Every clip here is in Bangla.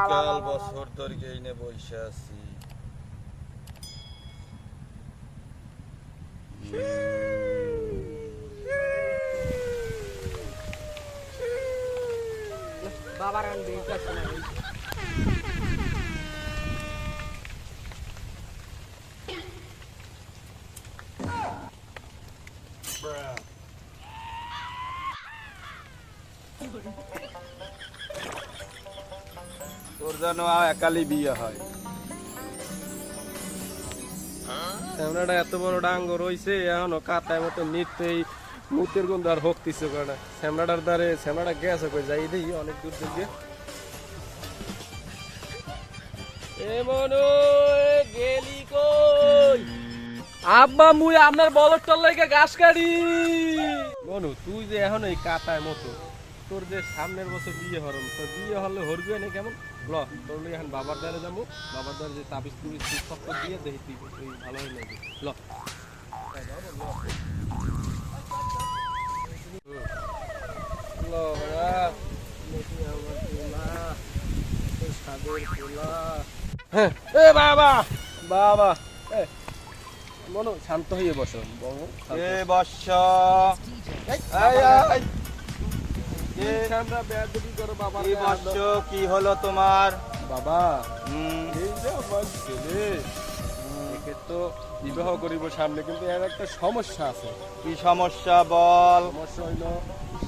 কাল বছর ধরে এইনে বসে আছি। বাবার আনবি তোর যেন একালি বিয়ে হয়। শ্যামলাটা এত বড় ডাঙ্গ রইছে এখনো কাতায় মতো নিত্যই মুতের গন্ধ আর হকতিছে করে শ্যামলাটার দ্বারে শ্যামলাটা গেছে কই যাই দেখি অনেক দূর থেকে এ মনু গেলি কই আব্বা মুই আপনার বলদটার লাগা ঘাস কাটি মনু তুই যে এখন এই কাতায় মতো তোর যে সামনের বছর বিয়ে হরম তোর বিয়ে হলে হরবি না কেমন ল তোর লই এখন বাবার দ্বারে যাবো বাবার দ্বারে যে তাবিজ তুই সব দিয়ে দেখি তুই ভালো হয়ে যাবে ল হ্যাঁ এ বাবা বাবা মনো শান্ত হয়ে বসো এ বর্ষ এই বর্ষ কি হলো তোমার? বাবা এই যে আমার ছেলে একে তো বিবাহ করিব সামনে কিন্তু এর একটা সমস্যা আছে। কি সমস্যা বল? সমস্যা হইল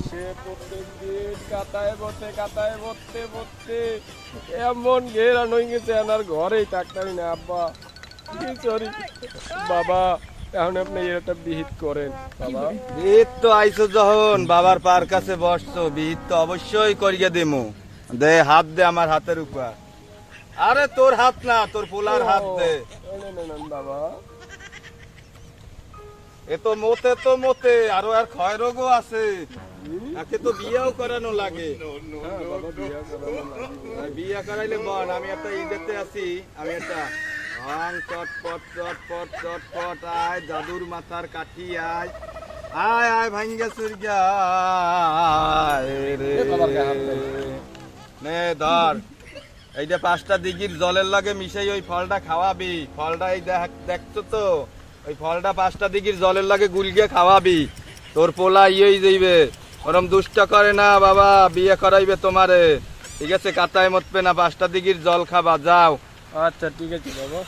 সে প্রত্যেক দিন কাতায় বসতে এমন ঘেরান হয়ে গেছে আর ঘরেই থাকতাম না আব্বা সরি বাবা এখন আপনি এটা বিহিত করেন বাবা। বিহিত তো আইছো যখন বাবার পার কাছে বসছো, বিহিত তো অবশ্যই করিয়ে দেমু। দে হাত দে আমার হাতের উপর। আরে তোর হাত না, তোর পোলার হাত দে। বাবা এ তো মতে আরো আর ক্ষয় রোগও আছে, একে তো বিয়েও করানো লাগে। বিয়ে করাইলে বল আমি একটা ঈদেতে আছি, আমি একটা চটপট আয় জাদুর মাথার কাঠি আয় আয় আয় ভাঙ্গা সুরগা নে ধর এইটা 5টা দিঘির জলের লাগে মিশাই ওই ফলটা খাওয়াবি। ফলটা এই দেখছো তো ওই ফলটা 5টা দিঘির জলের লাগে গুলগে খাওয়াবি। তোর পোলা ইয়েই যাইবে, ওরম দুষ্ট করে না বাবা, বিয়ে করাইবে তোমারে। ঠিক আছে, কাতায় মতবে না, 5টা দিঘির জল খাবা যাও। আচ্ছা ঠিক আছে বাবা।